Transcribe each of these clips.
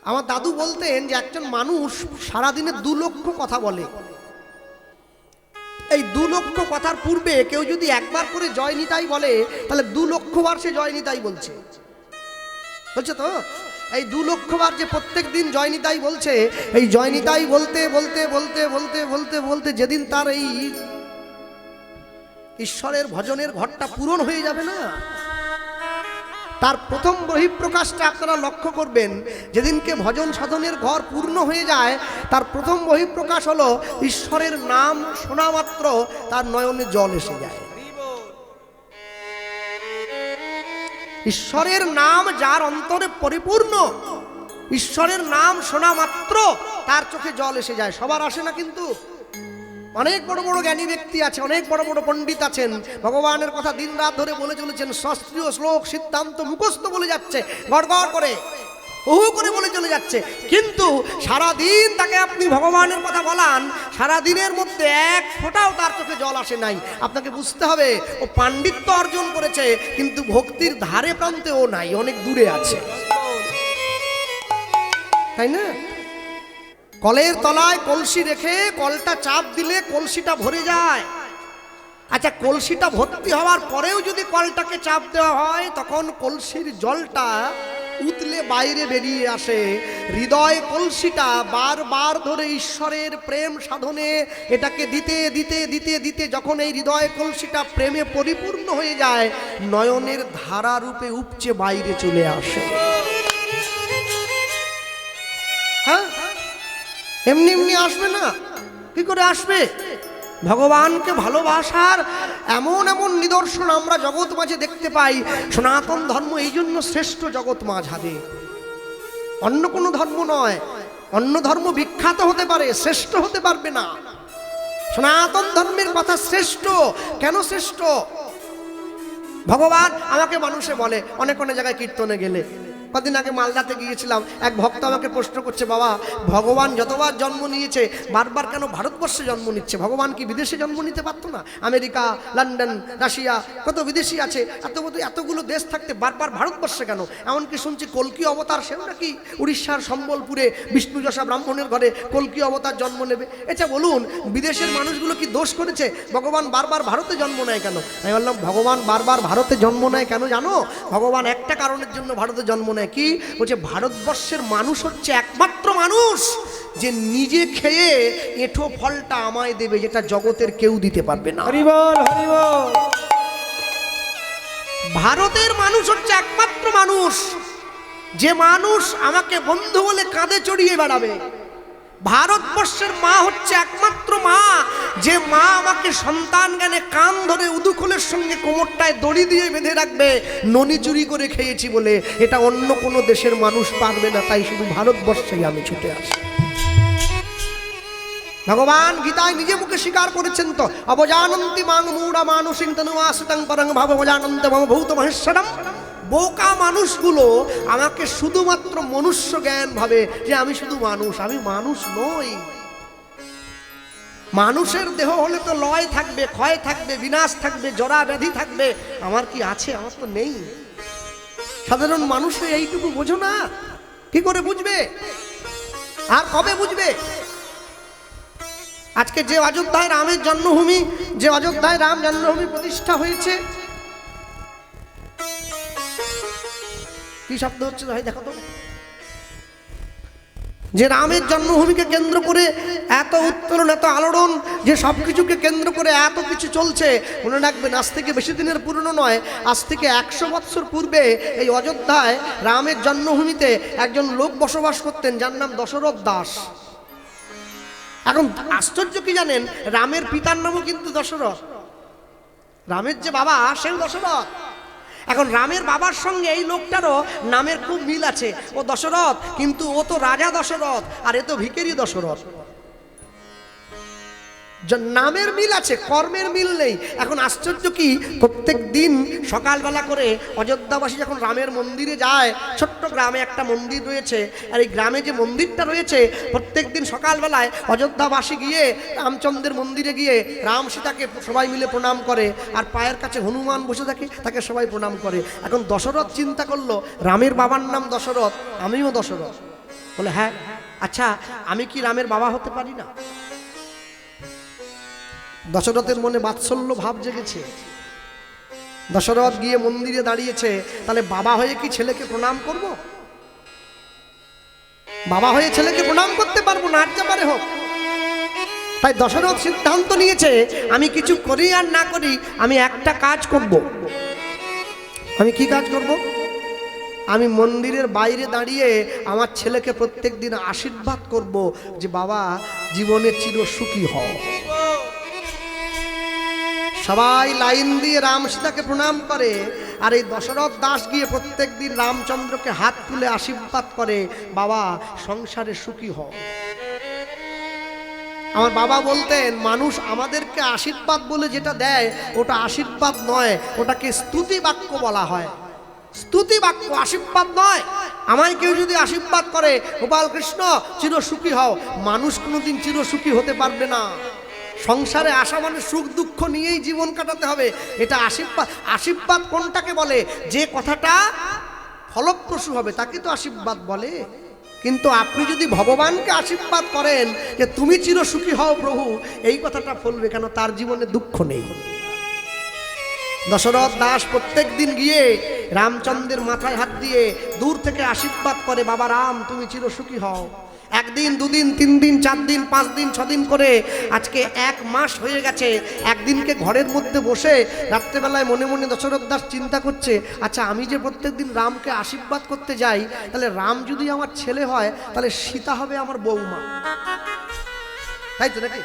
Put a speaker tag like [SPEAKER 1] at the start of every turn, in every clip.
[SPEAKER 1] আমার দাদু বলতেন যে একজন মানুষ সারাদিনে 2 লক্ষ কথা বলে। এই 2 লক্ষ কথার পূর্বে কেউ যদি একবার করে জয় নিতাই বলে তাহলে 2 লক্ষ বার সে জয় নিতাই বলছে তো। এই 2 লক্ষ বার যে প্রত্যেক দিন জয় নিতাই বলছে, এই জয় নিতাই বলতে বলতে বলতে বলতে বলতে বলতে যেদিন তার এই ঈশ্বরের ভজনের ঘরটা পূরণ হয়ে যাবে না, তার প্রথম বহিঃপ্রকাশটা আপনারা লক্ষ্য করবেন। যেদিনকে ভজন সাধনের ঘর পূর্ণ হয়ে যায়, তার প্রথম বহিঃপ্রকাশ হলো ঈশ্বরের নাম শোনা মাত্র তার নয়নে জল এসে যায়। ঈশ্বরের নাম যার অন্তরে পরিপূর্ণ, ঈশ্বরের নাম শোনা মাত্র তার চোখে জল এসে যায়। সবার আসে না, কিন্তু অনেক বড় বড় জ্ঞানী ব্যক্তি আছে, অনেক বড় বড় পণ্ডিত আছেন, ভগবানের কথা দিন রাত ধরে বলে চলেছেন, শাস্ত্রীয় শ্লোক সিদ্ধান্ত মুখস্থ বলে যাচ্ছে, গড়গড় করে ওহু করে বলে চলে যাচ্ছে, কিন্তু সারাদিন তাকে আপনি ভগবানের কথা বলান, সারাদিনের মধ্যে এক ফোঁটাও তার চোখে জল আসে নাই। আপনাকে বুঝতে হবে ও পাণ্ডিত্য অর্জন করেছে, কিন্তু ভক্তির ধারে প্রান্তে ও নাই, অনেক দূরে আছে, তাই না? কলের তলায় কলসি রেখে কলটা চাপ দিলে কলসিটা ভরে যায়। আচ্ছা, কলসিটা ভর্তি হওয়ার পরেও যদি কলটাকে চাপ দেওয়া হয়, তখন কলসির জলটা উতলে বাইরে বেরিয়ে আসে। হৃদয় কলসিটা বারবার ধরে ঈশ্বরের প্রেম সাধনে এটাকে দিতে দিতে দিতে দিতে যখন এই হৃদয় কলসিটা প্রেমে পরিপূর্ণ হয়ে যায়, নয়নের ধারা রূপে উপচে বাইরে চলে আসে। হ্যাঁ, এমনি এমনি আসবে না, কি করে আসবে? ভগবানকে ভালোবাসার এমন এমন নিদর্শন আমরা জগৎ মাঝে দেখতে পাই। সনাতন ধর্ম এই জন্য শ্রেষ্ঠ জগৎ মাঝারে, অন্য কোনো ধর্ম নয়। অন্য ধর্ম বিখ্যাত হতে পারে, শ্রেষ্ঠ হতে পারবে না। সনাতন ধর্মের কথা শ্রেষ্ঠ। কেন শ্রেষ্ঠ? ভগবান আমাকে মানুষে বলে, অনেক অনেক জায়গায় কীর্তনে গেলে, কদিন আগে মালদাতে গিয়েছিলাম, এক ভক্ত আমাকে প্রশ্ন করছে, বাবা ভগবান যতবার জন্ম নিয়েছে বারবার কেন ভারতবর্ষে জন্ম নিচ্ছে? ভগবান কি বিদেশে জন্ম নিতে পারতো না? আমেরিকা, লন্ডন, রাশিয়া, কত বিদেশি আছে, এতগুলো দেশ থাকতে বারবার ভারতবর্ষে কেন? এমনকি শুনছি কল্কি অবতার, সেও নাকি উড়িষ্যার সম্বলপুরে বিষ্ণুযশা ব্রাহ্মণের ঘরে কল্কি অবতার জন্ম নেবে। আচ্ছা বলুন, বিদেশের মানুষগুলো কি দোষ করেছে? ভগবান বারবার ভারতে জন্ম নেয় কেন? আমি বললাম, ভগবান বারবার ভারতে জন্ম নেয় কেন জানো? ভগবান একটা কারণের জন্য ভারতে জন্ম নেয়। কি বলছে? ভারতবর্ষের মানুষ হচ্ছে একমাত্র মানুষ যে নিজে খেয়ে এঁঠো ফলটা আমায় দেবে, যেটা জগতের কেউ দিতে পারবে না।
[SPEAKER 2] হরি বল, হরি বল।
[SPEAKER 1] ভারতের মানুষ হচ্ছে একমাত্র মানুষ যে মানুষ আমাকে বন্ধু বলে কাঁধে চড়িয়ে বেড়াবে। ভারতবর্ষের মা হচ্ছে একমাত্র মা যে মা আমাকে সন্তান জ্ঞানে কান ধরে উদুখোলের সঙ্গে কোমরটায় দড়ি দিয়ে বেঁধে রাখবে, ননি চুরি করে খেয়েছি বলে। এটা অন্য কোনো দেশের মানুষ পারবে না, তাই শুধু ভারতবর্ষেই আমি ছুটে আসি। ভগবান গীতায় নিজে মুখে স্বীকার করেছেন তো, অবজানন্তি মাং মূঢ়া মানসিং তনুয়াসিতং পরং ভাববজানন্তি মম ভূত মহেশ্বরম। বোকা মানুষগুলো আমাকে শুধুমাত্র মনুষ্য জ্ঞান ভাবে, যে আমি শুধু মানুষ। আমি মানুষ নই। মানুষের দেহ হলে তো লয় থাকবে, ক্ষয় থাকবে, বিনাশ থাকবে, জরা ব্যাধি থাকবে। আমার কি আছে? আমার তো নেই। সাধারণ মানুষ এইটুকু বোঝো না, কি করে বুঝবে? আর কবে বুঝবে? আজকে যে অযোধ্যায় রামের জন্মভূমি, যে অযোধ্যায় রাম জন্মভূমি প্রতিষ্ঠা হয়েছে, কি শব্দ হচ্ছে ভাই? দেখো তো, যে রামের জন্মভূমিকে কেন্দ্র করে এত উত্তরণ, এত আলোড়ন, যে সব কিছুকে কেন্দ্র করে এত কিছু চলছে। মনে রাখবেন, আজ থেকে বেশি দিনের পুরনো নয়, আজ থেকে 100 বৎসর পূর্বে এই অযোধ্যায় রামের জন্মভূমিতে একজন লোক বসবাস করতেন, যার নাম দশরথ দাস। এখন আশ্চর্য কি জানেন? রামের পিতার নামও কিন্তু দশরথ। রামের যে বাবা, সেও দশরথ। এখন রামের বাবার সঙ্গে এই লোকটারও নামের খুব মিল আছে। ও দশরথ, কিন্তু ও তো রাজা দশরথ, আর এ তো ভিখারি দশরথ। নামের মিল আছে, কর্মের মিল নেই। এখন আশ্চর্য কি, প্রত্যেক দিন সকালবেলা করে অযোধ্যাবাসী যখন রামের মন্দিরে যায়, ছোট্ট গ্রামে একটা মন্দির রয়েছে, আর এই গ্রামে যে মন্দিরটা রয়েছে, প্রত্যেক দিন সকালবেলায় অযোধ্যাবাসী গিয়ে রামচন্দ্রের মন্দিরে গিয়ে রাম সীতাকে সবাই মিলে প্রণাম করে, আর পায়ের কাছে হনুমান বসে থাকে, তাকে সবাই প্রণাম করে। এখন দশরথ চিন্তা করলো, রামের বাবার নাম দশরথ, আমিও দশরথ, বলে হ্যাঁ। আচ্ছা, আমি কি রামের বাবা হতে পারি না? দশরথের মনে বাৎসল্য ভাব জেগেছে। দশরথ গিয়ে মন্দিরে দাঁড়িয়েছে, তাহলে বাবা হয়ে কি ছেলেকে প্রণাম করব? বাবা হয়ে ছেলেকে প্রণাম করতে পারবো না, আর যা পারে হোক। তাই দশরথ সিদ্ধান্ত নিয়েছে, আমি কিছু করি আর না করি, আমি একটা কাজ করব। আমি কি কাজ করব? আমি মন্দিরের বাইরে দাঁড়িয়ে আমার ছেলেকে প্রত্যেক দিন আশীর্বাদ করব যে বাবা জীবনে চির সুখী হও। সবাই লাইন দিয়ে রাম সীতাকে প্রণাম করে, আর এই দশরথ দাস গিয়ে প্রত্যেক দিন রামচন্দ্রকে হাত তুলে আশীর্বাদ করে, বাবা সংসারে সুখী হও। আমার বাবা বলতেন, মানুষ আমাদেরকে আশীর্বাদ বলে যেটা দেয় ওটা আশীর্বাদ নয়, ওটাকে স্তুতি বাক্য বলা হয়। স্তুতি বাক্য, আশীর্বাদ নয়। আমায় কেউ যদি আশীর্বাদ করে গোপাল কৃষ্ণ চির সুখী হও, মানুষ কোনোদিন চির সুখী হতে পারবে না। সংসারে আসা মানে সুখ দুঃখ নিয়েই জীবন কাটাতে হবে, এটা আশীর্বাদ। আশীর্বাদ কোনটাকে বলে? যে কথাটা ফলপ্রসূ হবে তাকে তো আশীর্বাদ বলে। কিন্তু আপনি যদি ভগবানকে আশীর্বাদ করেন যে তুমি চির সুখী হও প্রভু, এই কথাটা ফলবে কেন? তার জীবনে দুঃখ নেই। দশরথ দাস প্রত্যেক দিন গিয়ে রামচন্দ্রের মাথায় হাত দিয়ে দূর থেকে আশীর্বাদ করে, বাবা রাম তুমি চির সুখী হও। একদিন, দুদিন, 3 দিন, 4 দিন, 5 দিন, 6 দিন করে আজকে 1 মাস হয়ে গেছে। একদিনকে ঘরের মধ্যে বসে রাত্রেবেলায় মনে মনে দশরথ দাস চিন্তা করছে, আচ্ছা আমি যে প্রত্যেক দিন রামকে আশীর্বাদ করতে যাই, তাহলে রাম যদি আমার ছেলে হয় তাহলে সীতা হবে আমার বৌমা, তাই তো নাকি?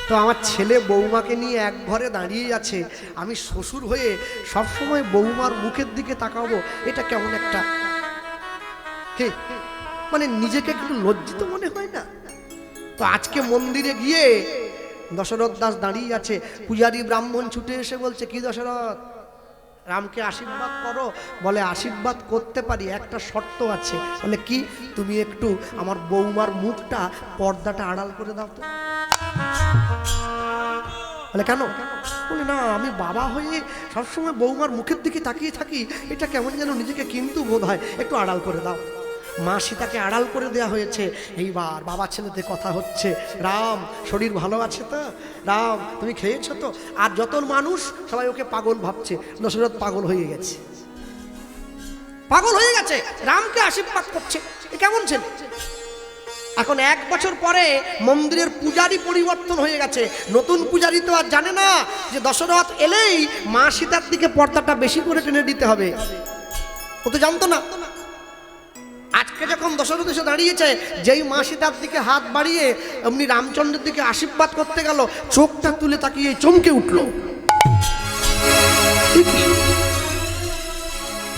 [SPEAKER 1] তো আমার ছেলে বৌমাকে নিয়ে এক ঘরে দাঁড়িয়ে আছে, আমি শ্বশুর হয়ে সবসময় বৌমার মুখের দিকে তাকাবো, এটা কেমন একটা মানে নিজেকে একটু লজ্জিত মনে হয় না? তো আজকে মন্দিরে গিয়ে দশরথ দাস দাঁড়িয়ে আছে, পূজারী ব্রাহ্মণ ছুটে এসে বলছে, কি দশরথ রামকে আশীর্বাদ করো? বলে আশীর্বাদ করতে পারি, একটা শর্ত আছে। বলে কি? তুমি একটু আমার বৌমার মুখটা, পর্দাটা আড়াল করে দাও তো। বলে কেন? বলে না, আমি বাবা হয়ে সবসময় বৌমার মুখের দিকে তাকিয়ে থাকি, এটা কেমন যেন নিজেকে কিন্তু বোধ হয়, একটু আড়াল করে দাও। মা সীতাকে আড়াল করে দেওয়া হয়েছে। এইবার বাবা ছেলেতে কথা হচ্ছে, রাম শরীর ভালো আছে তো? রাম তুমি খেয়েছো তো? আর যত মানুষ সবাই ওকে পাগল ভাবছে। দশরথ পাগল হয়ে গেছে, পাগল হয়ে গেছে, রামকে আশীর্বাদ করছে। কেমন ছেলে? এখন 1 বছর পরে মন্দিরের পূজারি পরিবর্তন হয়ে গেছে। নতুন পূজারি তো আর জানে না যে দশরথ এলেই মা সীতার দিকে পর্দাটা বেশি করে টেনে দিতে হবে, ও তো জানতো না। আজকে যখন দশরথ এসে দাঁড়িয়েছে, যেই মা সীতার দিকে হাত বাড়িয়ে এমনি রামচন্দ্রের দিকে আশীর্বাদ করতে গেল, চোখটা তুলে তাকিয়ে চমকে উঠল।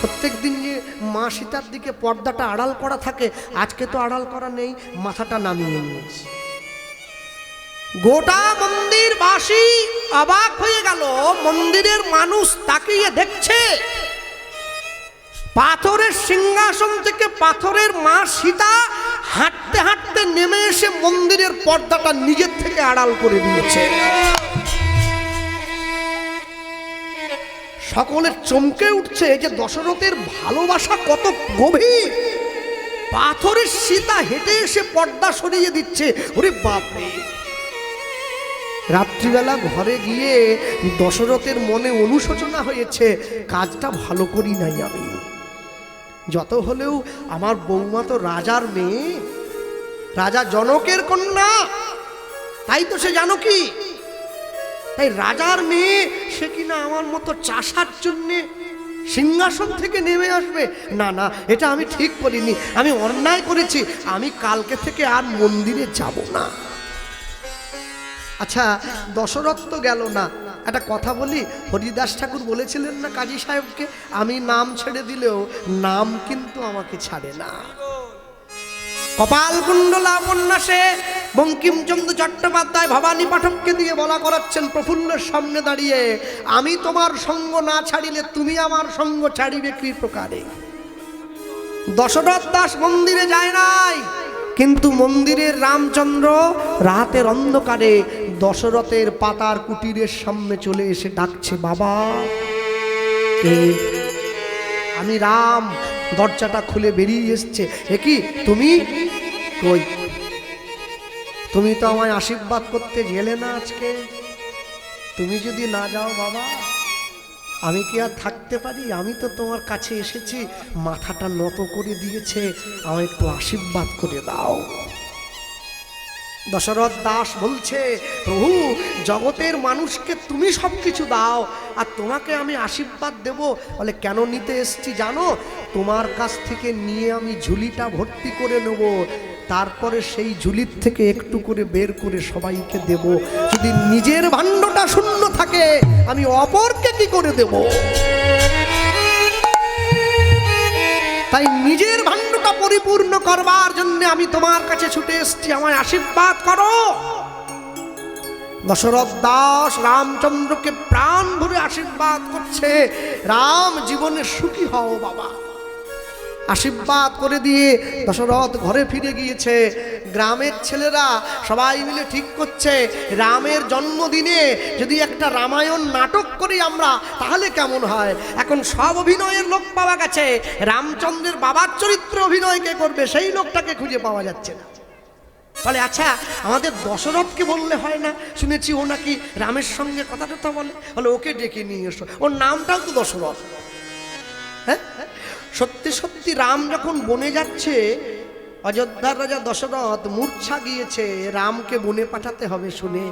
[SPEAKER 1] প্রত্যেক দিন যে মা সীতার দিকে পর্দাটা আড়াল করা থাকে, আজকে তো আড়াল করা নেই, মাথাটা নামিয়ে নিয়েছে। গোটা মন্দিরবাসী অবাক হয়ে গেল। মন্দিরের মানুষ তাকিয়ে দেখছে, পাথরের সিংহাসন থেকে পাথরের মা সীতা হাঁটতে হাঁটতে নেমে এসে মন্দিরের পর্দাটা নিজের থেকে আড়াল করে দিয়েছে। সকলের চমকে উঠছে যে দশরথের ভালোবাসা কত গভীর। পাথরের সীতা হেঁটে এসে পর্দা সরিয়ে দিচ্ছে, ওরে বাপরে। রাত্রিবেলা ঘরে গিয়ে দশরথের মনে অনুশোচনা হয়েছে, কাজটা ভালো করি নাই আমি। যত হলেও আমার বৌমা তো রাজার মেয়ে, রাজা জনকের কন্যা, তাই তো সে জানকী। তাই রাজার মেয়ে, সে কিনা আমার মতো চাষার জন্যে সিংহাসন থেকে নেমে আসবে? না না, এটা আমি ঠিক করিনি, আমি অন্যায় করেছি, আমি কালকে থেকে আর মন্দিরে যাব না। আচ্ছা, দশরথ তো গেল না, একটা কথা বলি, হরিদাস ঠাকুর বলেছিলেন না কাজী সাহেবকে, আমি নাম ছেড়ে দিলেও নাম কিন্তু আমাকে ছাড়ে না। কপালকুণ্ডলা উপন্যাসে বঙ্কিমচন্দ্র চট্টোপাধ্যায় ভবানী পাঠককে দিয়ে বলা করাচ্ছেন প্রফুল্লের সামনে দাঁড়িয়ে, আমি তোমার সঙ্গ না ছাড়িলে তুমি আমার সঙ্গ ছাড়িবে কি প্রকারে। দশরথ দাস মন্দিরে যায় নাই, কিন্তু মন্দিরের রামচন্দ্র রাতের অন্ধকারে দশরথের পাতার কুটিরের সামনে চলে এসে ডাকছে, বাবা কে? আমি রাম, দরজাটা খুলে বেরিয়ে এসছে। এ কি তুমি? কই, তুমি তো আমায় আশীর্বাদ করতে গেলে না আজকে। তুমি যদি না যাও বাবা, আমি কি আর থাকতে পারি? আমি তো তোমার কাছে এসেছি, মাথাটা নত করে দিয়েছে, আমায় একটু আশীর্বাদ করে দাও। দশরথ দাস বলছে, প্রভু জগতের মানুষকে তুমি সব কিছু দাও, আর তোমাকে আমি আশীর্বাদ দেব? বলে কেন নিতে এসছি জানো? তোমার কাছ থেকে নিয়ে আমি ঝুলিটা ভর্তি করে নেব, তারপরে সেই ঝুলির থেকে একটু করে বের করে সবাইকে দেব। যদি নিজের ভাণ্ডটা শূন্য থাকে আমি অপরকে কি করে দেব? তাই নিজের ভাণ্ডটা পরিপূর্ণ করবার জন্য আমি তোমার কাছে ছুটে এসেছি, আমায় আশীর্বাদ করো। দশরথ দাস রামচন্দ্রকে প্রাণ ভরে আশীর্বাদ করছে, রাম জীবনে সুখী হও বাবা। আশীর্বাদ করে দিয়ে দশরথ ঘরে ফিরে গিয়েছে। গ্রামের ছেলেরা সবাই মিলে ঠিক করছে, রামের জন্মদিনে যদি একটা রামায়ণ নাটক করি আমরা তাহলে কেমন হয়। এখন সব অভিনয়ের লোক পাওয়া গেছে, রামচন্দ্রের বাবার চরিত্র অভিনয় কে করবে সেই লোকটাকে খুঁজে পাওয়া যাচ্ছে না। বলে আচ্ছা আমাদের দশরথকে বললে হয় না? শুনেছি ও নাকি রামের সঙ্গে কথা টথা বলে। বলে ওকে ডেকে নিয়ে এসো, ওর নামটাও তো দশরথ। হ্যাঁ, সত্যি সত্যি রাম যখন বনে যাচ্ছে, অযোধ্যার রাজা দশরথ মূর্ছা গিয়েছে, রামকে বনে পাঠাতে হবে শুনে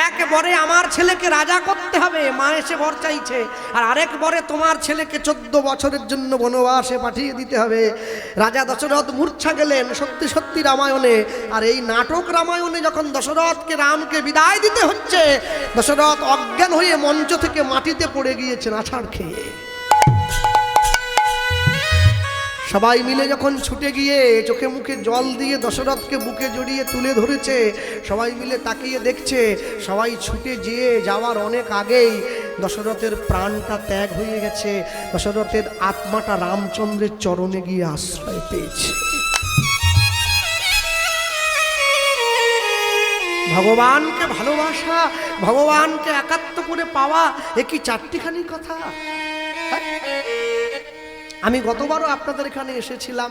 [SPEAKER 1] একবারে আমার ছেলেকে রাজা করতে হবে, মা এসে বর চাইছে, আর আরেকবারে তোমার ছেলেকে 14 বছরের জন্য বনবাসে পাঠিয়ে দিতে হবে। রাজা দশরথ মূর্ছা গেলেন সত্যি সত্যি রামায়ণে। আর এই নাটক রামায়ণে যখন দশরথকে রামকে বিদায় দিতে হচ্ছে, দশরথ অজ্ঞান হয়ে মঞ্চ থেকে মাটিতে পড়ে গিয়েছেন আছাড় খেয়ে। সবাই মিলে যখন ছুটে গিয়ে চোখে মুখে জল দিয়ে দশরথকে বুকে জড়িয়ে তুলে ধরেছে, সবাই মিলে তাকিয়ে দেখছে, সবাই ছুটে গিয়ে যাওয়ার অনেক আগেই দশরথের প্রাণটা ত্যাগ হয়ে গেছে। দশরথের আত্মাটা রামচন্দ্রের চরণে গিয়ে আশ্রয় পেয়েছে। ভগবানকে ভালোবাসা, ভগবানকে একাত্ম করে পাওয়া, এ কি চারটিখানি কথা? আমি গতবারও আপনাদের এখানে এসেছিলাম,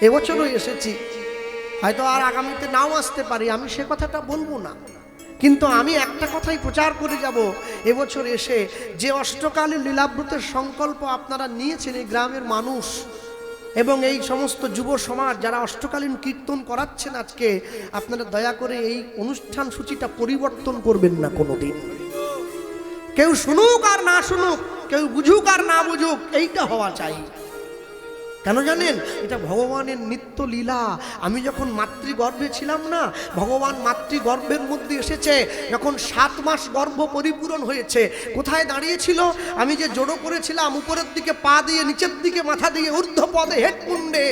[SPEAKER 1] এবছরও এসেছি, হয়তো আর আগামীতে নাও আসতে পারি, আমি সে কথাটা বলবো না। কিন্তু আমি একটা কথাই প্রচার করে যাব, এবছর এসে যে অষ্টকালীন লীলাব্রতের সংকল্প আপনারা নিয়েছেন এই গ্রামের মানুষ এবং এই সমস্ত যুব সমাজ যারা অষ্টকালীন কীর্তন করাচ্ছেন আজকে, আপনারা দয়া করে এই অনুষ্ঠান সূচিটা পরিবর্তন করবেন না কোনোদিন। কেউ শুনুক আর না শুনুক, কেউ বুঝুক আর না বুঝুক, এইটা হওয়া চাই। কেন জানেন? এটা ভগবানের নিত্য লীলা। আমি যখন মাতৃগর্ভে ছিলাম না, ভগবান মাতৃগর্ভের মধ্যে এসেছে, যখন 7 মাস গর্ভ পরিপূরণ হয়েছে, কোথায় দাঁড়িয়েছিল? আমি যে জড়ো করেছিলাম উপরের দিকে পা দিয়ে, নিচের দিকে মাথা দিয়ে, ঊর্ধ্ব পদে হেডকুণ্ডে,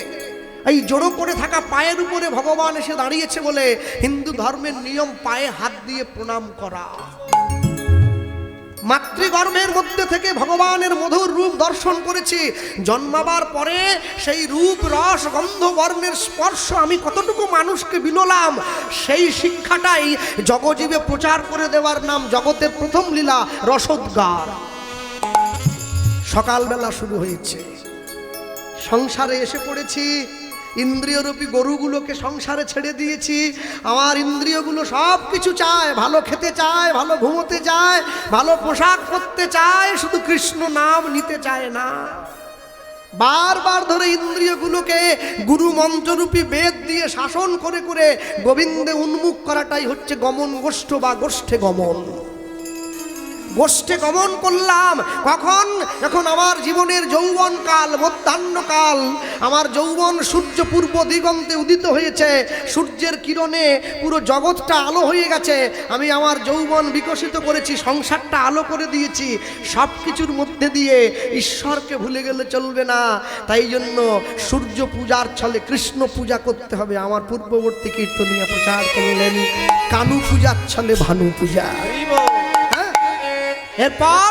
[SPEAKER 1] এই জড়ো করে থাকা পায়ের উপরে ভগবান এসে দাঁড়িয়েছে বলে হিন্দু ধর্মের নিয়ম পায়ে হাত দিয়ে প্রণাম করা। মাতৃগর্ভের মধ্যে থেকে ভগবানের মধুর রূপ দর্শন করেছি। জন্মাবার পরে সেই রূপ, রস, গন্ধ, বর্ণের স্পর্শ আমি কতটুকু মানুষকে বিলোলাম, সেই শিক্ষাটাই জগজীবে প্রচার করে দেওয়ার নাম জগতের প্রথম লীলা রসোদ্গার। সকালবেলা শুরু হয়েছে, সংসারে এসে পড়েছি, ইন্দ্রিয়রূপী গরুগুলোকে সংসারে ছেড়ে দিয়েছি। আমার ইন্দ্রিয়গুলো সব কিছু চায়, ভালো খেতে চায়, ভালো ঘুমোতে চায়, ভালো পোশাক পরতে চায়, শুধু কৃষ্ণ নাম নিতে চায় না। বারবার ধরে ইন্দ্রিয়গুলোকে গুরু মন্ত্ররূপী বেদ দিয়ে শাসন করে করে গোবিন্দে উন্মুখ করাটাই হচ্ছে গমন গোষ্ঠ বা গোষ্ঠে গমন। গোষ্ঠে গমন করলাম কখন? যখন আমার জীবনের যৌবনকাল, মধ্যাহ্নকাল, আমার যৌবন সূর্য পূর্ব দিগন্তে উদিত হয়েছে, সূর্যের কিরণে পুরো জগৎটা আলো হয়ে গেছে। আমি আমার যৌবন বিকশিত করেছি, সংসারটা আলো করে দিয়েছি। সব কিছুর মধ্যে দিয়ে ঈশ্বরকে ভুলে গেলে চলবে না। তাই জন্য সূর্য পূজার ছলে কৃষ্ণ পূজা করতে হবে। আমার পূর্ববর্তী কীর্তনীয় প্রচার করলেন কানু পূজার ছলে ভানু পূজা। এরপর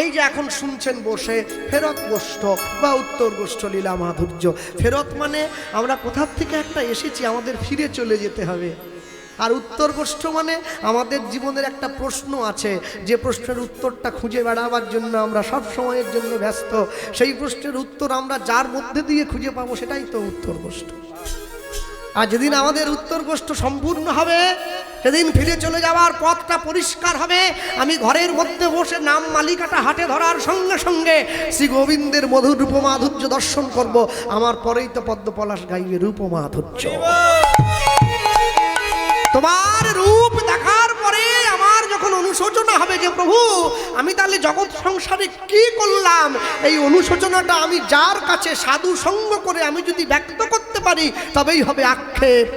[SPEAKER 1] এই যে এখন শুনছেন বসে ফেরত গোষ্ঠ বা উত্তর গোষ্ঠ লীলা মাধুর্য। ফেরত মানে আমরা কোথার থেকে একটা এসেছি, আমাদের ফিরে চলে যেতে হবে। আর উত্তর গোষ্ঠ মানে আমাদের জীবনের একটা প্রশ্ন আছে, যে প্রশ্নের উত্তরটা খুঁজে বেড়াবার জন্য আমরা সব সময়ের জন্য ব্যস্ত। সেই প্রশ্নের উত্তর আমরা যার মধ্যে দিয়ে খুঁজে পাবো সেটাই তো উত্তর গোষ্ঠ। আর যেদিন আমাদের উত্তর গোষ্ঠ সম্পূর্ণ হবে, সেদিন ফিরে চলে যাওয়ার পথটা পরিষ্কার হবে। আমি ঘরের মধ্যে বসে নাম মালিকাটা হাতে ধরার সঙ্গে সঙ্গে শ্রী গোবিন্দের মধুর রূপমাধুর্য দর্শন করব। আমার পরেই তো পদ্ম পলাশ গাইবে রূপমাধুর্য। তোমার রূপ দেখার পরে আমার যখন অনুশোচনা হবে যে প্রভু আমি তাহলে জগৎ সংসারে কি করলাম, এই অনুশোচনাটা আমি যার কাছে সাধু সঙ্গ করে আমি যদি ব্যক্ত করতে পারি তবেই হবে আক্ষেপ।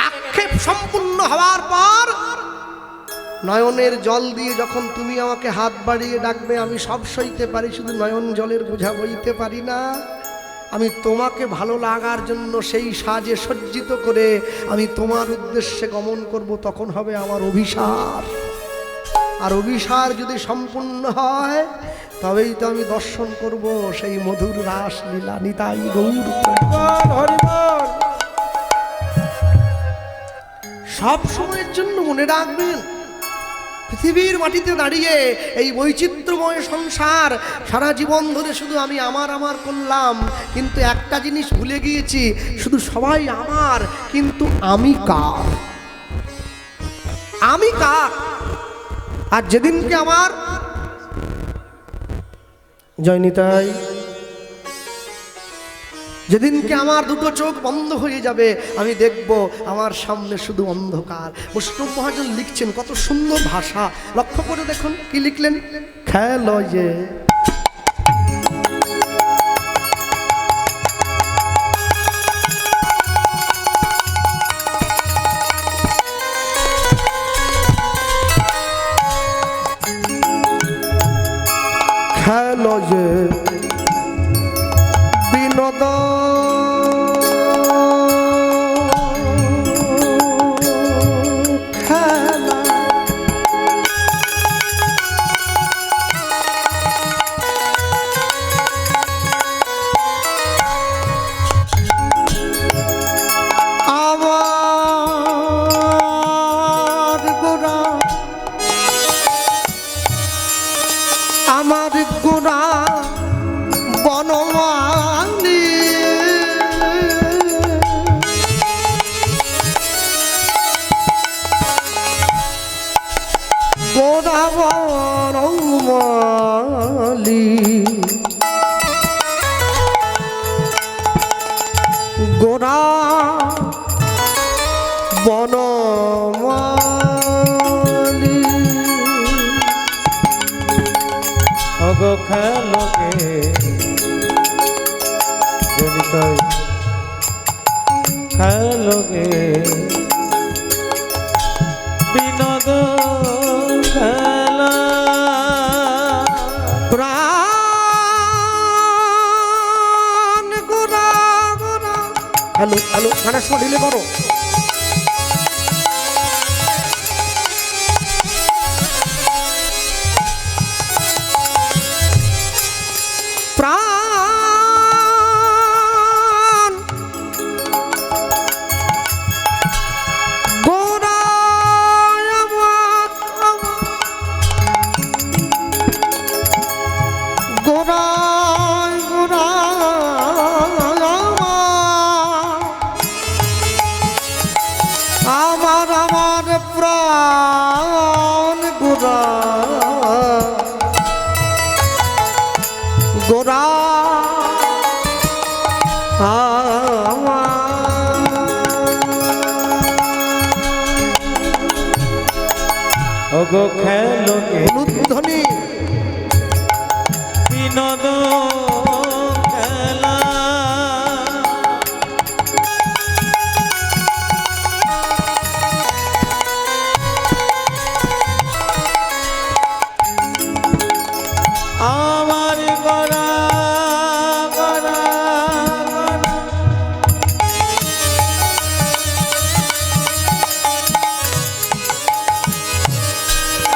[SPEAKER 1] আক্ষেপ সম্পূর্ণ হওয়ার পর নয়নের জল দিয়ে যখন তুমি আমাকে হাত বাড়িয়ে ডাকবে, আমি সব সইতে পারি, শুধু নয়ন জলের বোঝা বইতে পারি না। আমি তোমাকে ভালো লাগার জন্য সেই সাজে সজ্জিত করে আমি তোমার উদ্দেশ্যে গমন করব, তখন হবে আমার অভিসার। আর অভিসার যদি সম্পূর্ণ হয় তবেই তো আমি দর্শন করব সেই মধুর রাস লীলা। নিতাই গৌর হরিবল। সব সময়ের জন্য মনে রাখবেন, পৃথিবীর মাটিতে দাঁড়িয়ে এই বৈচিত্র্যময় সংসার সারা জীবন ধরে শুধু আমি আমার আমার করলাম, কিন্তু একটা জিনিস ভুলে গিয়েছি, শুধু সবাই আমার, কিন্তু আমি কার? আমি কার? আর যেদিনকে আমার জয়নিতাই, যেদিনকে আমার দুটো চোখ বন্ধ হয়ে যাবে আমি দেখব আমার সামনে শুধু অন্ধকার। বৈষ্ণব মহাজন লিখছেন কত সুন্দর ভাষা, লক্ষ্য করে দেখুন কি লিখলেন। খেলো যে খেলো যে বিনোদ খেলা, আমার গোরা, আমার গোরা বনমালী, গোরা বনমালী, গোরা বনমালী।
[SPEAKER 2] অগো খেলোকে জনিতাই, খেলোকে বিনোদ খেলা।
[SPEAKER 1] প্রাণ গোরা গোরা। হ্যালো হ্যালো, গানা শোনা ঢিলে করো। প্রাণ গোরা আমার, গোরা গোরা আমার, আমার প্রাণ গোরা গোরা
[SPEAKER 2] অগো খেলোকে
[SPEAKER 1] ধ্বনি
[SPEAKER 2] বিনোদ খেলা। আমার গোরা গোরা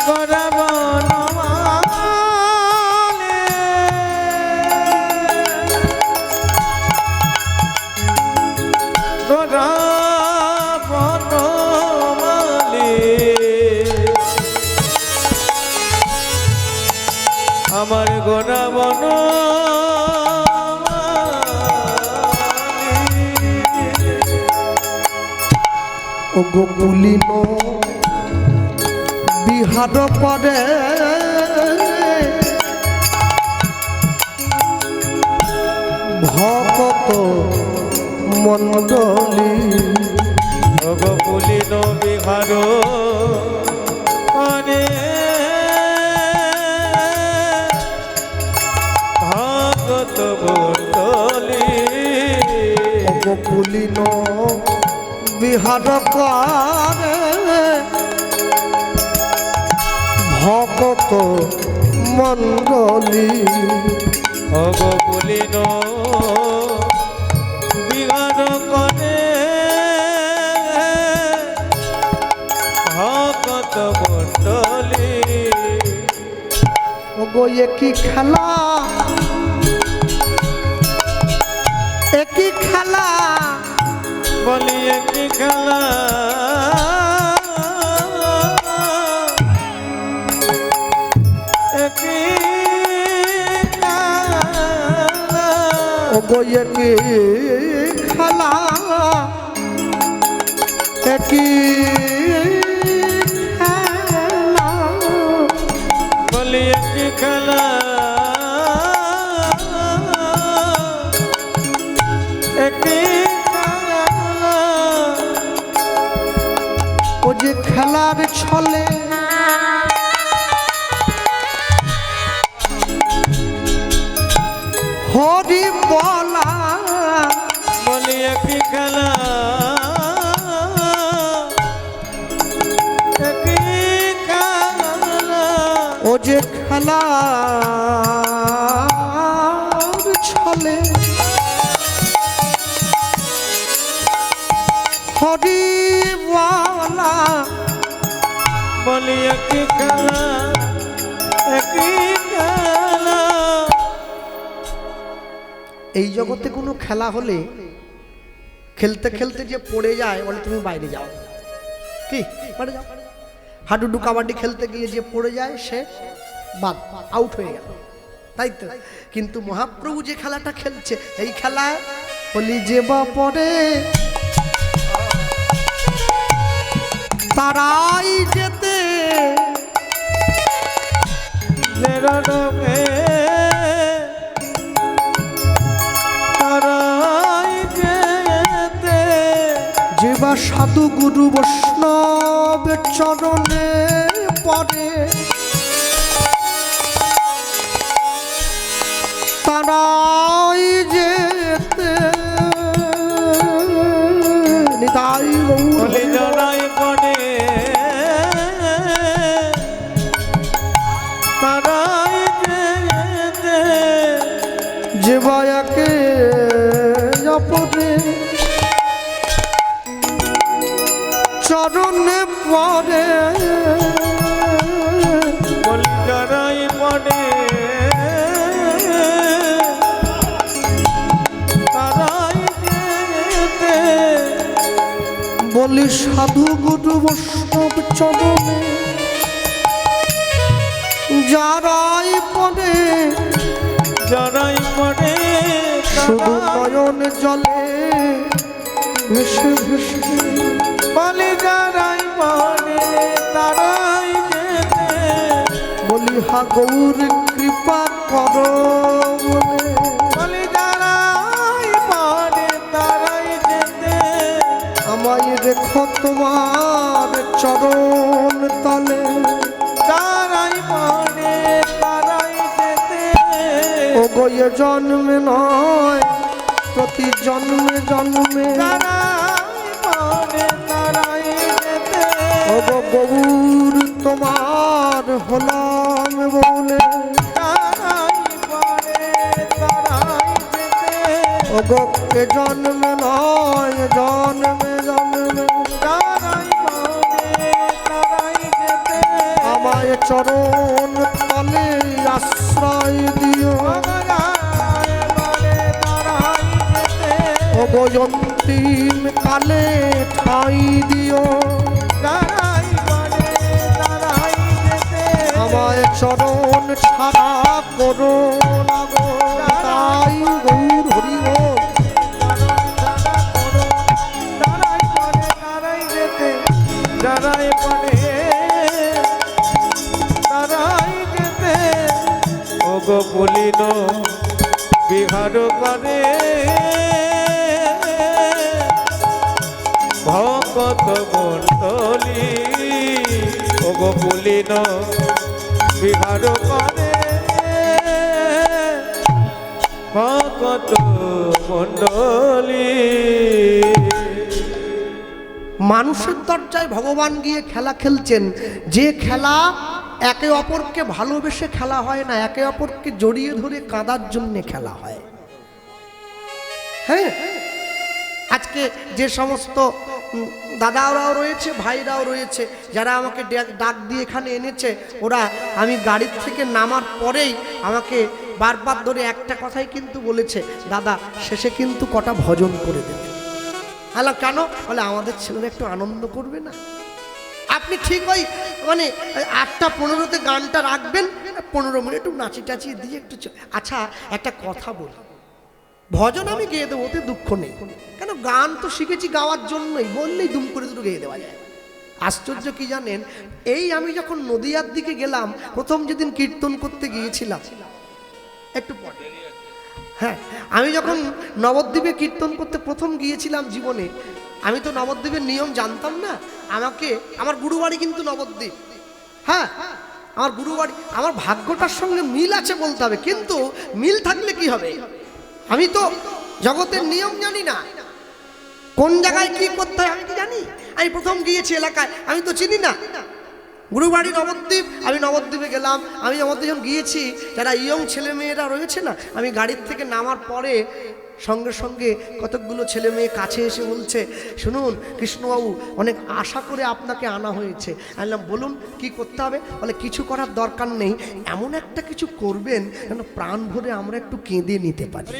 [SPEAKER 2] গোরা বনমালী,
[SPEAKER 1] ও গোকুলিন বিহার করে ভকত মণ্ডলী
[SPEAKER 2] গোকুলিন বিহার করে ভগত মণ্ডলী
[SPEAKER 1] গোকুলিন বিহার করে ভকত মণ্ডলী
[SPEAKER 2] গোকুলিন বিহার করে ভগত মণ্ডলী
[SPEAKER 1] ওগো একই খেলা একই খেলা
[SPEAKER 2] বলি কি খেলা একই খেলা
[SPEAKER 1] ওগো একই খেলা একই খেলা
[SPEAKER 2] বলি কি খেলা একই খেলা
[SPEAKER 1] ও যে খেলার ছলে হরি বলা
[SPEAKER 2] বলি কি খেলা একই খেলা
[SPEAKER 1] ও যে খেলার ছলে হরি বলা
[SPEAKER 2] বলি কি খেলা একই খেলা
[SPEAKER 1] এই জগতে কোনো খেলা হলে খেলতে খেলতে যে পড়ে যায় বলে তুমি বাইরে যাও কি বাইরে যাও হাডুডু কাবাডি খেলতে গিয়ে যে পড়ে যায় সে বাদ আউট হয়ে গেল তাই তো কিন্তু মহাপ্রভু যে খেলাটা খেলছে এই খেলায় বলি যে বা পড়ে তারাই যেতে
[SPEAKER 2] নেরডমে তারাই যেতে
[SPEAKER 1] যে বা সাধু গুরু বৈষ্ণব চরণে পড়ে তারাই যেতে নিতাই
[SPEAKER 2] বলি জনাই পড়ে তারাই যেতে
[SPEAKER 1] যে বায়াকে অপরে চরণে পড়ে
[SPEAKER 2] বলি জনাই পড়ে তারাই যেতে
[SPEAKER 1] বলি সাধু গুরু বৈষ্ণব চরণে যারাই পড়ে
[SPEAKER 2] জনাই পড়ে
[SPEAKER 1] শুধু নয়ন জলে ভেসে ভেসে
[SPEAKER 2] বলি জনাই পড়ে তারাই যেতে
[SPEAKER 1] বলি হা গৌর কৃপা করো বলে
[SPEAKER 2] বলি জনাই পড়ে তারাই যেতে
[SPEAKER 1] আমায় রেখো তোমার চরণ তলে
[SPEAKER 2] তারাই পড়ে তারাই যেতে
[SPEAKER 1] ও গয়ে জন্মে নয় প্রতি জন্মে জন্মে
[SPEAKER 2] তারাই পড়ে তারাই যেতে
[SPEAKER 1] ও গো গৌর তোমার হলাম বলে
[SPEAKER 2] তারাই পড়ে তারাই যেতে
[SPEAKER 1] ও গো কে জন্মে নয় জন্মে জন্মে
[SPEAKER 2] তারাই পড়ে তারাই যেতে
[SPEAKER 1] আমায় চরণ তলে আশ্রয় দিও
[SPEAKER 2] তারাই পড়ে তারাই যেতে
[SPEAKER 1] ও গো অন্তিম কালে ঠাঁই দিও
[SPEAKER 2] তারাই পড়ে তারাই যেতে
[SPEAKER 1] আমায় চরণ ছাড়া করো না গো তাই গৌর হরি বল
[SPEAKER 2] তারাই পড়ে তারাই যেতে কুলিন বিহার করে ভকত মণ্ডলী ও গো কুলিন বিহার করে ভকত মণ্ডলী।
[SPEAKER 1] মানুষের দরজায় ভগবান গিয়ে খেলা খেলছেন, যে খেলা একে অপরকে ভালোবেসে খেলা হয় না, একে অপরকে জড়িয়ে ধরে কাঁদার জন্য খেলা হয়। হ্যাঁ, আজকে যে সমস্ত দাদারাও রয়েছে, ভাইরাও রয়েছে, যারা আমাকে ডাক দিয়ে এখানে এনেছে, ওরা আমি গাড়ির থেকে নামার পরেই আমাকে বারবার ধরে একটা কথাই কিন্তু বলেছে, দাদা শেষে কিন্তু কটা ভজন করে দেবে। হ্যালো, কেন? বলে আমাদের ছেলেরা একটু আনন্দ করবে না। আপনি ঠিক ওই মানে 8:15 গানটা রাখবেন, 15 মিনিট একটু নাচি টাচিয়ে দিয়ে একটু আচ্ছা একটা কথা বলি, ভজন আমি গেয়ে দেবো, ওতে দুঃখ নেই, কেন গান তো শিখেছি গাওয়ার জন্যই, বললেই দুম করে দুটো গেয়ে দেওয়া যায়। আশ্চর্য কি জানেন, এই আমি যখন নদিয়ার দিকে গেলাম, প্রথম যেদিন কীর্তন করতে গিয়েছিলাম, একটু পরে, হ্যাঁ, আমি যখন নবদ্বীপে কীর্তন করতে প্রথম গিয়েছিলাম জীবনে, আমি তো নবদ্বীপের নিয়ম জানতাম না। আমাকে, আমার গুরুবাড়ি কিন্তু নবদ্বীপ, হ্যাঁ আমার গুরুবাড়ি, আমার ভাগ্যটার সঙ্গে মিল আছে বলতে হবে, কিন্তু মিল থাকলে কি হবে, আমি তো জগতের নিয়ম জানি না, কোন জায়গায় কি করতে হয় আমি কি জানি। আমি প্রথম গিয়েছি এলাকায়, আমি তো চিনি না, গুরুবাড়ি নবদ্বীপ, আমি নবদ্বীপে গেলাম। আমি নবদ্বীপ যখন গিয়েছি, যারা ইয়ং ছেলে মেয়েরা রয়েছে না, আমি গাড়ির থেকে নামার পরে সঙ্গে সঙ্গে কতকগুলো ছেলে মেয়ে কাছে এসে বলছে, শুনুন কৃষ্ণবাবু, অনেক আশা করে আপনাকে আনা হয়েছে। আমি বললাম বলুন কি করতে হবে? বলে কিছু করার দরকার নেই, এমন একটা কিছু করবেন যেন প্রাণ ভরে আমরা একটু কেঁদে নিতে পারি।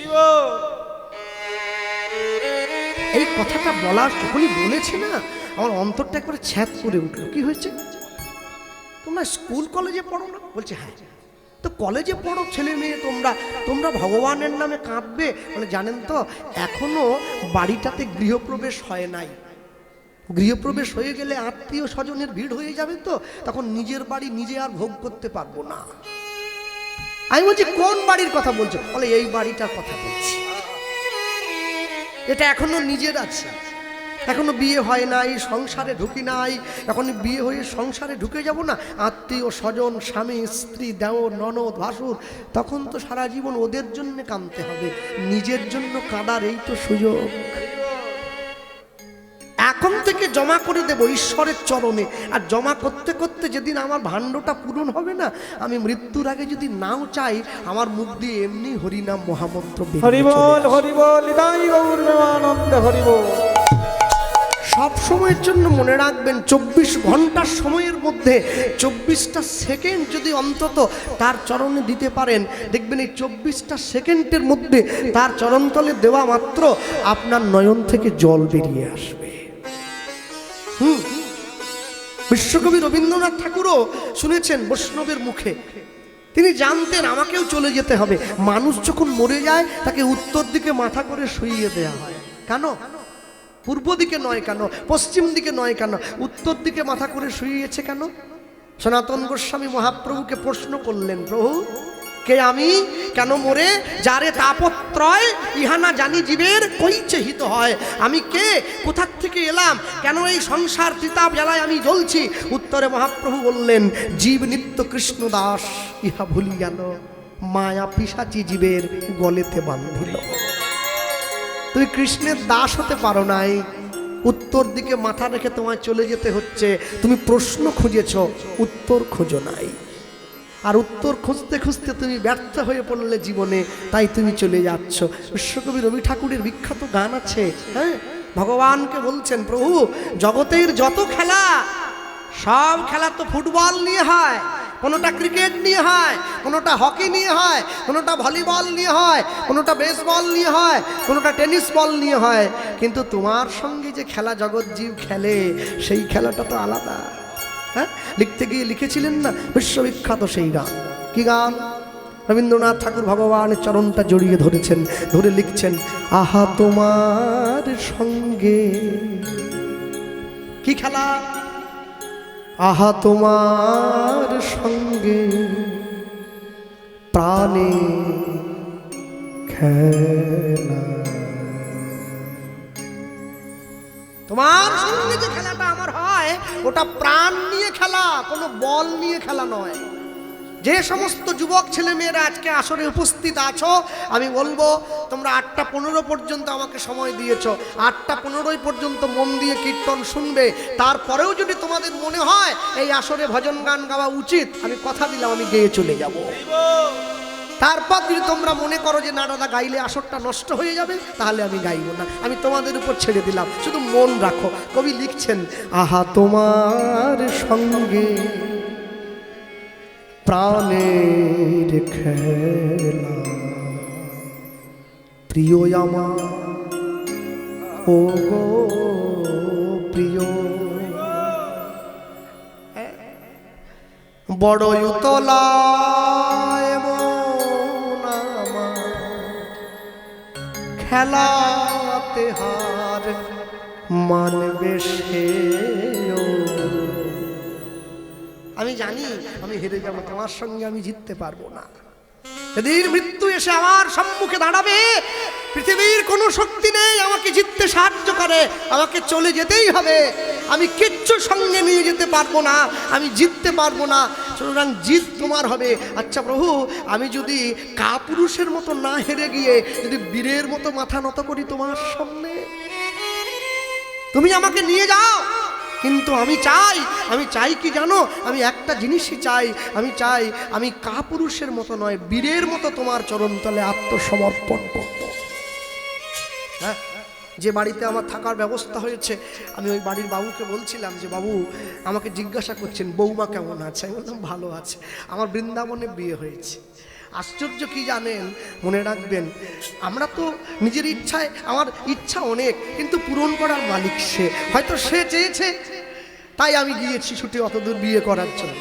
[SPEAKER 1] এই কথাটা বলার যখনই বলেছে না, আমার অন্তরটা একবারে ছ্যাদ করে উঠলো। কি হয়েছে? তোমরা স্কুল কলেজে পড়ো না? বলছে হ্যাঁ। তো কলেজে পড়ো ছেলে মেয়ে, তোমরা ভগবানের নামে কাঁদবে? বলে জানেন তো, এখনো বাড়িটাতে গৃহপ্রবেশ হয় নাই। গৃহপ্রবেশ হয়ে গেলে আত্মীয় স্বজনের ভিড় হয়ে যাবে, তো তখন নিজের বাড়ি নিজে আর ভোগ করতে পারবো না। আমি বলছি কোন বাড়ির কথা বলছো? বলে এই বাড়িটার কথা বলছি, এটা এখনো নিজের আছে, এখনো বিয়ে হয় নাই, সংসারে ঢুকি নাই, এখন বিয়ে হয়ে সংসারে ঢুকে যাব না, আত্মীয় স্বজন, স্বামী স্ত্রী, দেওর ননদ ভাসুর, তখন তো সারা জীবন ওদের জন্য কাঁদতে হবে, নিজের জন্য কাঁদার এই তো সুযোগ। এখন থেকে জমা করে দেব ঈশ্বরের চরণে, আর জমা করতে করতে যেদিন আমার ভাণ্ডটা পূরণ হবে না, আমি মৃত্যুর আগে যদি নাও চাই, আমার মুখ দিয়ে এমনি হরিনাম মহামন্ত্র
[SPEAKER 2] হরি বল হরি বল, নিতাই গৌর প্রেমানন্দ হরি বল।
[SPEAKER 1] সব সময়ের জন্য মনে রাখবেন, 24 ঘন্টার সময়ের মধ্যে 24টা সেকেন্ড যদি অন্তত তার চরণে দিতে পারেন, দেখবেন এই 24টা সেকেন্ডের মধ্যে তার চরণতলে দেওয়া মাত্র আপনার নয়ন থেকে জল বেরিয়ে আসবে। বিশ্বকবি রবীন্দ্রনাথ ঠাকুরও শুনেছেন বৈষ্ণবের মুখে, তিনি জানতেন আমাকেও চলে যেতে হবে। মানুষ যখন মরে যায়, তাকে উত্তর দিকে মাথা করে শুইয়ে দেওয়া হয়। কেন? পূর্ব দিকে নয় কেন, পশ্চিম দিকে নয় কেন, উত্তর দিকে মাথা করে শুইয়েছে কেন? সনাতন গোস্বামী মহাপ্রভুকে প্রশ্ন করলেন, প্রভু কে আমি, কেন মোরে, যারে তাপত্রয় ইহানা জানি জীবের কইছে হিত হয়। আমি কে, কোথার থেকে এলাম, কেন এই সংসার তিতাব জ্বালায় আমি জ্বলছি? উত্তরে মহাপ্রভু বললেন, জীব নিত্য কৃষ্ণ দাস ইহা ভুলি গেল, মায়া পিশাচি জীবের গলেতে বান্ধিল। তুমি কৃষ্ণের দাস হতে পারো নাই, উত্তর দিকে মাথা রেখে তোমায় চলে যেতে হচ্ছে। তুমি প্রশ্ন খুঁজেছ, উত্তর খোঁজো নাই, আর উত্তর খুঁজতে খুঁজতে তুমি ব্যর্থ হয়ে পড়লে জীবনে, তাই তুমি চলে যাচ্ছ। বিশ্বকবি রবি ঠাকুরের বিখ্যাত গান আছে, হ্যাঁ, ভগবানকে বলছেন, প্রভু জগতের যত খেলা, সব খেলা তো ফুটবল নিয়ে হয়, কোনোটা ক্রিকেট নিয়ে হয়, কোনোটা হকি নিয়ে হয়, কোনোটা ভলিবল নিয়ে হয়, কোনোটা বেসবল নিয়ে হয়, কোনোটা টেনিস বল নিয়ে হয়, কিন্তু তোমার সঙ্গে যে খেলা জগৎজীব খেলে, সেই খেলাটা তো আলাদা। হ্যাঁ, লিখতে গিয়ে লিখেছিলেন না বিশ্ববিখ্যাত সেই গান। কি গান? রবীন্দ্রনাথ ঠাকুর ভগবানের চরণটা জড়িয়ে ধরেছেন, ধরে লিখছেন, আহা তোমার সঙ্গে কি খেলা, আহা তোমার সঙ্গে প্রাণে খেলা। তোমার সঙ্গে যে খেলাটা আমার হয় ওটা প্রাণ নিয়ে খেলা, কোনো বল নিয়ে খেলা নয়। যে সমস্ত যুবক ছেলে মেয়েরা আজকে আসরে উপস্থিত আছো, আমি বলবো তোমরা 8টা 15 পর্যন্ত আমাকে সময় দিয়েছো, 8টা 15 পর্যন্ত মন দিয়ে কীর্তন শুনবে। তারপরেও যদি তোমাদের মনে হয় এই আসরে ভজন গান গাওয়া উচিত, আমি কথা দিলাম আমি গেয়ে চলে যাব। তারপর যদি তোমরা মনে করো যে না দাদা গাইলে আসরটা নষ্ট হয়ে যাবে, তাহলে আমি গাইবো না, আমি তোমাদের উপর ছেড়ে দিলাম। শুধু মন রাখো। কবি লিখছেন, আহা তোমার সঙ্গে প্রাণের খেলা, প্রিয় আমার ও গো প্রিয়, বড় উতলায় মন আমার, খেলাতে হার মানবে সে। আমি জানি আমি হেরে যাব, তোমার সঙ্গে আমি জিততে পারবো না। যেদিন মৃত্যু এসে আমার সম্মুখে দাঁড়াবে, পৃথিবীর কোনো শক্তি নেই আমাকে জিততে সাহায্য করে, আমাকে চলে যেতেই হবে। আমি কিচ্ছু সঙ্গে নিয়ে যেতে পারবো না, আমি জিততে পারবো না। সুতরাং জিত তোমার হবে। আচ্ছা প্রভু, আমি যদি কাপুরুষের মতো না হেরে গিয়ে যদি বীরের মতো মাথা নত করি তোমার সামনে, তুমি আমাকে নিয়ে যাও। কিন্তু আমি চাই কি জানো, আমি একটা জিনিসই চাই, আমি কাপুরুষের মতো নয়, বীরের মতো তোমার চরণতলে আত্মসমর্পণ করব। হ্যাঁ, যে বাড়িতে আমার থাকার ব্যবস্থা হয়েছে, আমি ওই বাড়ির বাবুকে বলছিলাম যে বাবু আমাকে জিজ্ঞাসা করছেন বৌমা কেমন আছে, আমি বললাম ভালো আছে, আমার বৃন্দাবনে বিয়ে হয়েছে। আশ্চর্য কি জানেন, মনে রাখবেন, আমরা তো নিজের ইচ্ছায়, আমার ইচ্ছা অনেক, কিন্তু পূরণ করার মালিক সে। হয়তো সে চেয়েছে তাই আমি গিয়েছি ছুটে অতদূর বিয়ে করার জন্য,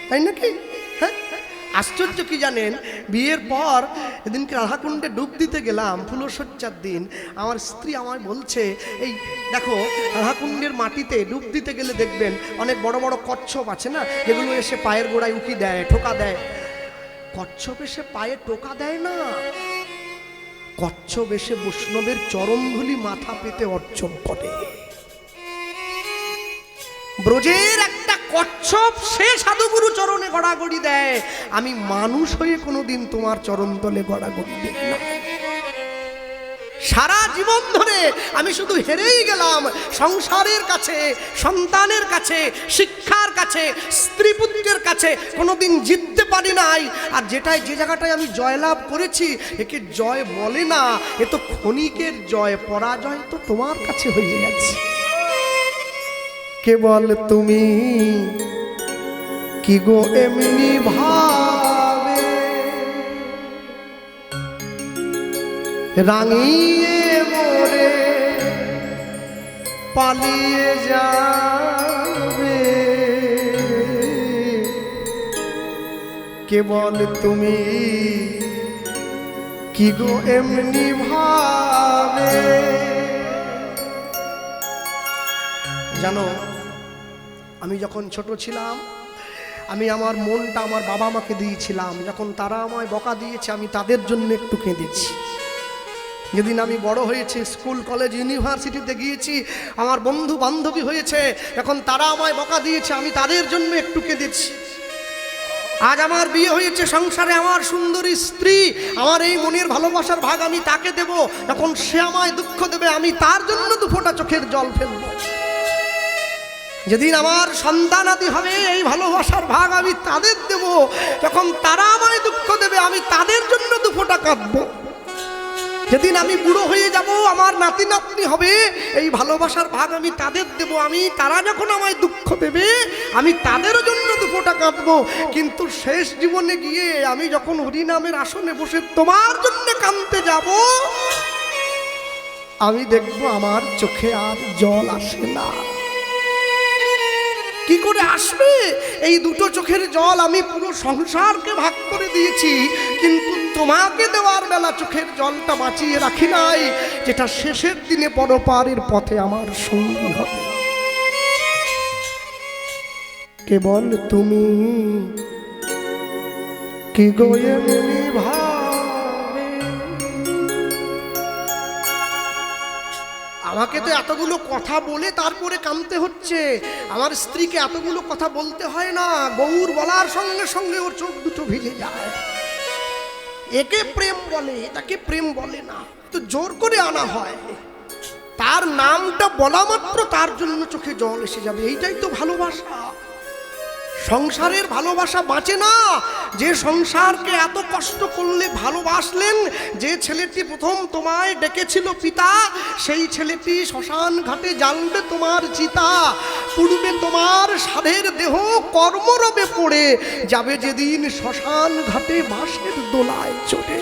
[SPEAKER 1] তাই নাকি? হ্যাঁ, আশ্চর্য কি জানেন, বিয়ের পর এদিনকে রাধাকুণ্ডে ডুব দিতে গেলাম, ফুলসজ্জার দিন। আমার স্ত্রী আমায় বলছে, এই দেখো রাধাকুণ্ডের মাটিতে ডুব দিতে গেলে দেখবেন অনেক বড় বড় কচ্ছপ আছে না, যেগুলো এসে পায়ের গোড়ায় উকি দেয়, ঠোকা দেয়। কচ্ছপ এসে পায়ে টোকা দেয় না, কচ্ছপ এসে বৈষ্ণবের চরণধুলি মাথা পেতে অর্চন করে। ব্রজের একটা কচ্ছপ সে সাধুগুরু চরণে গড়াগড়ি দেয়, আমি মানুষ হয়ে কোনোদিন তোমার চরণতলে গড়াগড়ি দেই না। সারা জীবন ধরে আমি শুধু হেরেই গেলাম, সংসারের কাছে, সন্তানের কাছে, শিক্ষার কাছে, স্ত্রী পুত্রের কাছে কোনোদিন জিততে পারি নাই। আর যে জায়গাটায় আমি জয়লাভ করেছি, একে জয় বলে না, এ তো ক্ষণিকের জয়, পরাজয় তো তোমার কাছে হয়ে গেছে। কেবল তুমি কি গো এমনি ভাবে রাঙিয়ে মোরে পালিয়ে যাবে, কেবল তুমি কি গো এমনি ভাবে। জানো, আমি যখন ছোট ছিলাম, আমি আমার মনটা আমার বাবা মাকে দিয়েছিলাম। যখন তারা আমায় বকা দিয়েছে, আমি তাদের জন্য একটু কেঁদেছি। যেদিন আমি বড় হয়েছি, স্কুল কলেজ ইউনিভার্সিটিতে গিয়েছি, আমার বন্ধু বান্ধবী হয়েছে, যখন তারা আমায় বকা দিয়েছে, আমি তাদের জন্য একটু কেঁদেছি। আজ আমার বিয়ে হয়েছে, সংসারে আমার সুন্দরী স্ত্রী, আমার এই মনের ভালোবাসার ভাগ আমি তাকে দেব। যখন সে আমায় দুঃখ দেবে, আমি তার জন্য 2 ফোঁটা চোখের জল ফেলব। যেদিন আমার সন্তানাদি হবে, এই ভালোবাসার ভাগ আমি তাদের দেব। যখন তারা আমায় দুঃখ দেবে, আমি তাদের জন্য 2 ফোঁটা কাঁদব। যেদিন আমি বুড়ো হয়ে যাব, আমার নাতি নাতনি হবে, এই ভালোবাসার ভাগ আমি তাদের দেব। তারা যখন আমায় দুঃখ দেবে, আমি তাদের জন্য 2 ফোঁটা কাঁদবো। কিন্তু শেষ জীবনে গিয়ে আমি যখন হরিনামের আসনে বসে তোমার জন্য কাঁদতে যাব, আমি দেখব আমার চোখে আর জল আসে না। কি করে আসবে? এই 2টো চোখের জল আমি পুরো সংসারকে ভাগ করে দিয়েছি, কিন্তু তোমাকে দেওয়ার বেলা চোখের জলটা বাঁচিয়ে রাখি নাই, যেটা শেষের দিনে পরপারের পথে আমার সঙ্গী হবে। কেবল তুমি কি গো এমনি ভাবে। আমাকে তো এতগুলো কথা বলে তারপরে কাঁদতে হচ্ছে, আমার স্ত্রীকে এতগুলো কথা বলতে হয় না, গৌর বলার সঙ্গে সঙ্গে ওর চোখ দুটো ভিজে যায়। একে প্রেম বলে, এটাকে প্রেম বলে না, তো জোর করে আনা হয়। তার নামটা বলা মাত্র তার জন্য চোখে জল এসে যাবে, এইটাই তো ভালোবাসা। সংসারের ভালোবাসা বাঁচে না। যে সংসারকে এত কষ্ট করলে ভালোবাসলেন, যে ছেলেটি প্রথম তোমায় ডেকেছিল পিতা, সেই ছেলেটি শ্মশান ঘাটে জ্বালবে তোমার চিতা, পুড়বে তোমার সাধের দেহ কর্মরবে পড়ে যাবে যেদিন শ্মশান ঘাটে বাঁশের দোলায় চড়ে।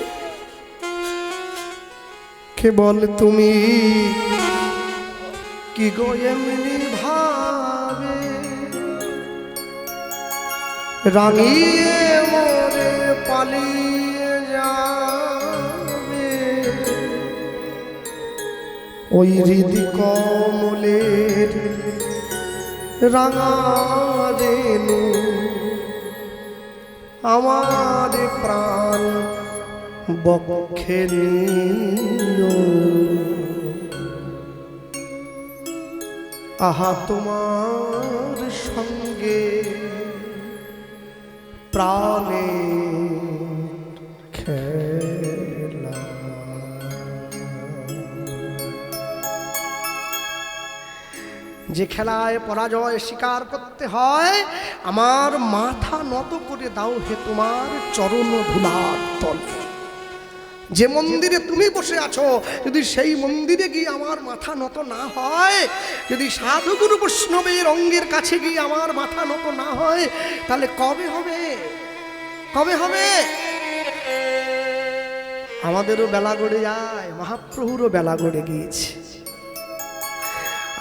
[SPEAKER 1] কেবল তুমি কি গো এমনি ভাবে রাঙিয়ে মোরে পালিয়ে যাবে, ওই হৃদি কমলের রাঙা রেণু আমার প্রাণ বক্ষে নিও। আহা তোমার সঙ্গে প্রাণে খেলা। যে খেলায় পরাজয় স্বীকার করতে হয়, আমার মাথা নত করে দাও হে তোমার চরণ ধুলার তলে। যে মন্দিরে তুমি বসে আছো, যদি সেই মন্দিরে গিয়ে আমার মাথা নত না হয়, যদি সাধুগুরু বৈষ্ণবের অঙ্গের কাছে গিয়ে আমার মাথা নত না হয়, তাহলে কবে হবে? কবে হবে? আমাদেরও বেলা গড়ে যায়, মহাপ্রভুরও বেলা গড়ে গিয়েছে।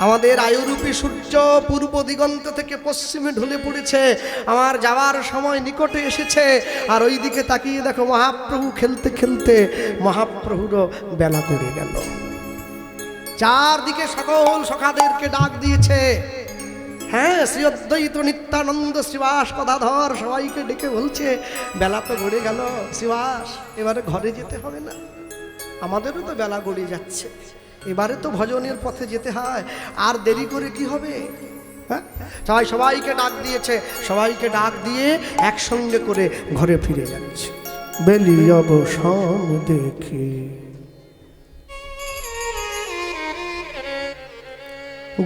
[SPEAKER 1] আমাদের আয়ুরূপী সূর্য পূর্ব দিগন্ত থেকে পশ্চিমে ঢলে পড়েছে, আমার যাওয়ার সময় নিকটে এসেছে। আর ওই দিকে তাকিয়ে দেখো, মহাপ্রভু খেলতে খেলতে মহাপ্রভুরও বেলা গড়ে গেল। চারদিকে সকল সখাদেরকে ডাক দিয়েছে। হ্যাঁ, শ্রী অদ্বৈত নিত্যানন্দ শ্রীবাস গদাধর সবাইকে ডেকে বলছে, বেলা তো গড়ে গেল শ্রীবাস, এবারে ঘরে যেতে হবে না? আমাদেরও তো বেলা গড়ে যাচ্ছে, এবারে তো ভজনের পথে যেতে হয়, আর দেরি করে কি হবে? হ্যাঁ, সবাইকে ডাক দিয়েছে, সবাইকে ডাক দিয়ে একসঙ্গে করে ঘরে ফিরে যাচ্ছে। বেলি অবসান দেখি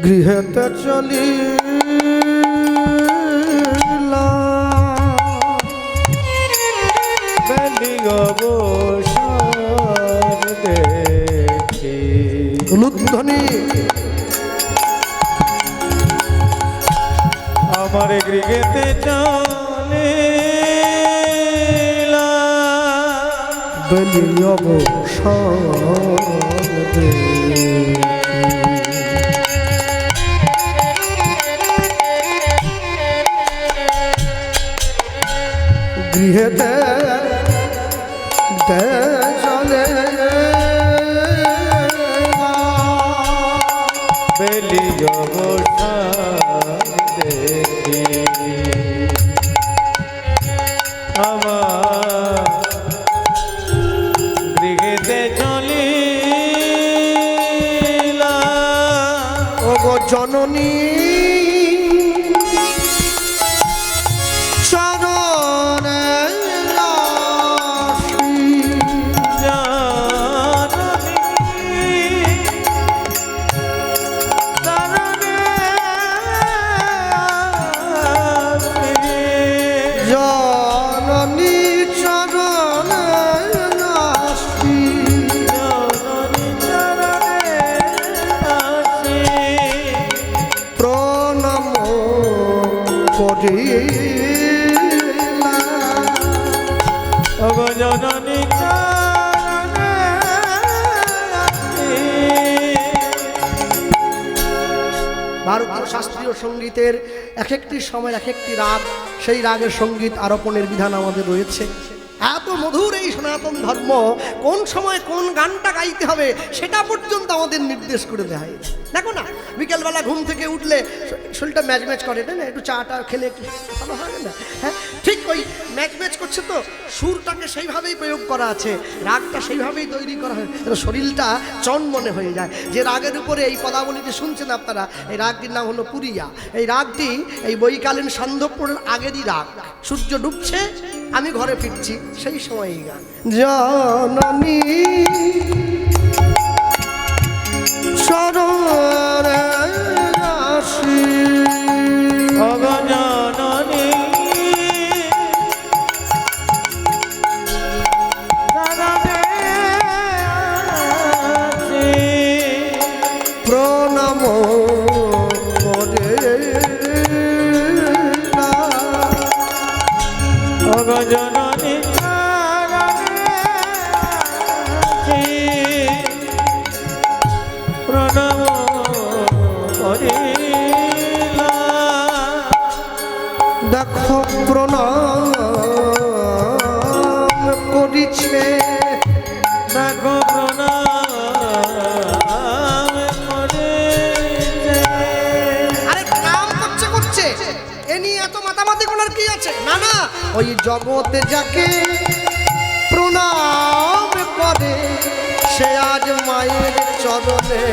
[SPEAKER 1] গৃহেতে চলি
[SPEAKER 2] বেলি অবসান দেখি
[SPEAKER 1] ধ্বনি
[SPEAKER 2] আমার গৃহেতে চলে
[SPEAKER 1] বেলি অবসান দেখি গৃহেতে চলে
[SPEAKER 2] বেলি অবসান দেখি আমার গৃহেতে চলিলা।
[SPEAKER 1] ও গো জননী ভারতীয় শাস্ত্রীয় সঙ্গীতের এক একটি সময় এক একটি রাগ, সেই রাগের সঙ্গীত আরোপণের বিধান আমাদের রয়েছে। এত মধুর এই সনাতন ধর্ম, কোন সময় কোন গানটা গাইতে হবে সেটা পর্যন্ত আমাদের নির্দেশ করে দেয়। দেখো না, বিকেলবেলা ঘুম থেকে উঠলে শরীরটা ম্যাচ ম্যাচ করে, তাই না? একটু চাটা খেলে একটু ভালো হয় না? হ্যাঁ, ঠিক ওই ম্যাচ ম্যাচ করছে তো, সুরটাকে সেইভাবেই প্রয়োগ করা আছে, রাগটা সেইভাবেই তৈরি করা হয়, শরীরটা চনমনে হয়ে যায়। যে রাগের উপরে এই পদাবলীতে শুনছেন আপনারা, এই রাগটির নাম হলো পুরিয়া। এই রাগটি এই বৈকালীন সান্ধ্যপুরের আগেরই রাগ। সূর্য ডুবছে, আমি ঘরে ফিরছি, সেই সময় এই গান। জননী চরণে আসি,
[SPEAKER 2] অগজাননী চরণে আসি,
[SPEAKER 1] প্রণাম করে না।
[SPEAKER 2] অগজাননী চরণে আসি, প্রণাম করিলাম।
[SPEAKER 1] দেখো প্রণাম করিছে,
[SPEAKER 2] দেখো প্রণাম করিছে।
[SPEAKER 1] আরে কাম করছে করছে, এ নিয়ে এত মাতামাতি করার কি আছে? না না, ওই জগতে যাকে প্রণাম করে সে আজ মায়ের চরণে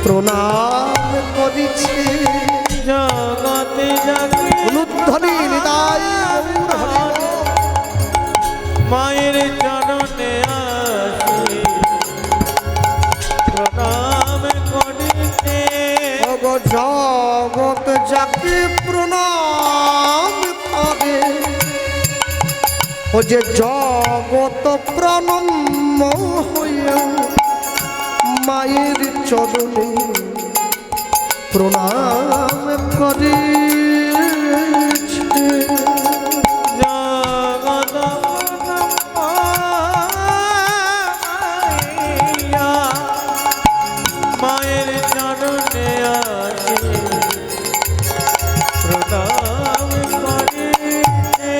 [SPEAKER 1] প্রণাম করিছে।
[SPEAKER 2] জগতে যাকে
[SPEAKER 1] অনুধ্বনি নিতাই গৌর হরি বল।
[SPEAKER 2] মায়ের চরণে আসি, প্রণাম করিতে।
[SPEAKER 1] ওগো জগৎ যাকে প্রণাম করে, ও যে জগৎ প্রণম্য হইয়া মায়ের চরণে প্রণাম করেছে।
[SPEAKER 2] জগৎ মাইয়া মায়ের চরণে আসি, প্রণাম করিতে।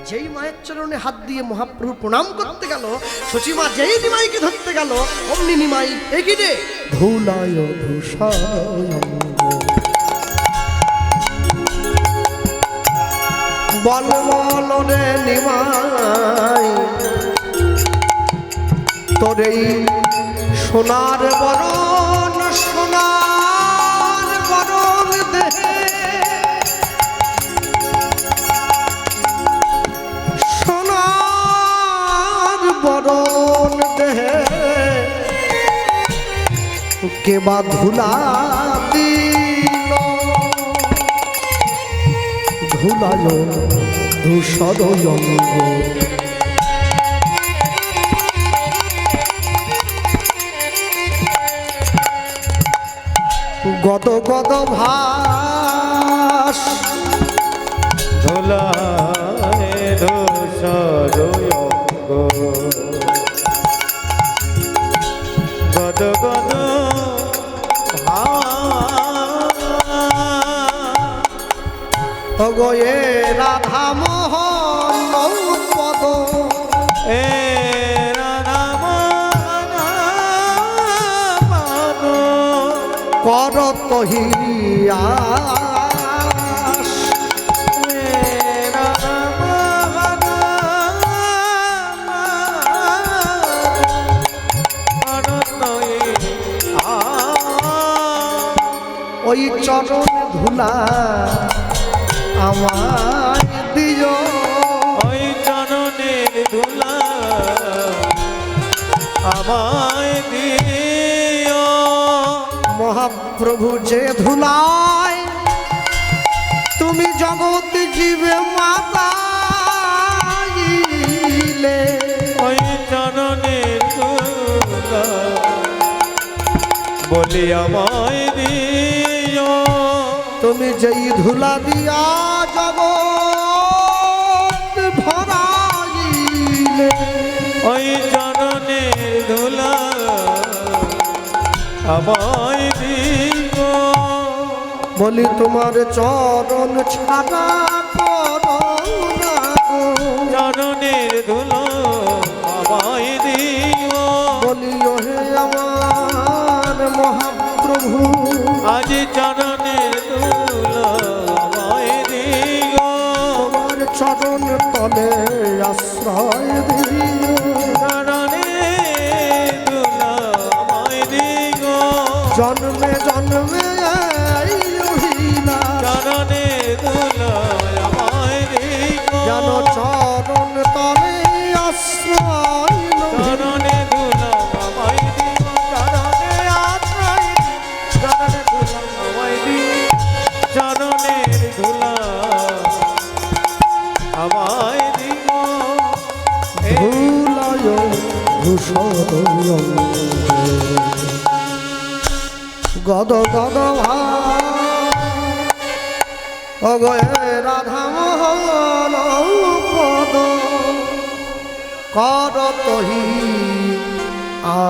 [SPEAKER 1] যেই মায়ের চরণে হাত দিয়ে মহাপ্রভু প্রণাম করতে গেল, সচিমা যেই নিমাইকে ধরতে গেল, অমনি নিমাই এগিয়ে রে ধুলায় ধূসায় বল বল রে নিমাই, তোর এই সোনার বরণ, সোনার বরণ দেহে, সোনার বরণ দেহে কে বা ধুলা দিল, ধুলায় ধূসর অঙ্গ। গদ গদ ভাস
[SPEAKER 2] ধুলায় ধূসর অঙ্গ, গদ গদ
[SPEAKER 1] গয়ে রাধা মোহন পদ,
[SPEAKER 2] এ রাধা মোহন পদ,
[SPEAKER 1] করত হিয়াস,
[SPEAKER 2] এ রাধা মোহন পদ,
[SPEAKER 1] ওই চরণ ধুলা আমার দিও,
[SPEAKER 2] ওই চরণের ধুলা আমায় দিও।
[SPEAKER 1] মহাপ্রভু যে ধুলায় তুমি জগৎ জীবে মাতাইলে,
[SPEAKER 2] ওই চরণের ধুলা বলি আমায় দিও।
[SPEAKER 1] তুমি যেই ধুলা দিয়া জগৎ ভরাইলে,
[SPEAKER 2] ওই চরণের ধুলা আমায় দিও।
[SPEAKER 1] বলি তোমার চরণ ছাড়া পর প্রভু
[SPEAKER 2] আজ চরণে দুলা আমায় দিও
[SPEAKER 1] তোমার চরণ তলে আশ্রয় দিও
[SPEAKER 2] চরণে দুলা আমায় দিও
[SPEAKER 1] জন্মে জন্মে এই রহিলা
[SPEAKER 2] চরণে দুলা আমায় দিও
[SPEAKER 1] যেন চরণ তলে আশ্রয় লই।
[SPEAKER 2] চরণে দুলা আমায় দিও চরণে আশ্রয় চরণে দুলা আমায় দিও চরণে দুলা আমায় দিও
[SPEAKER 1] ভুলায় ভূষণ গদ গদ অগয়ে রাধা মোহন পদ করতহি আ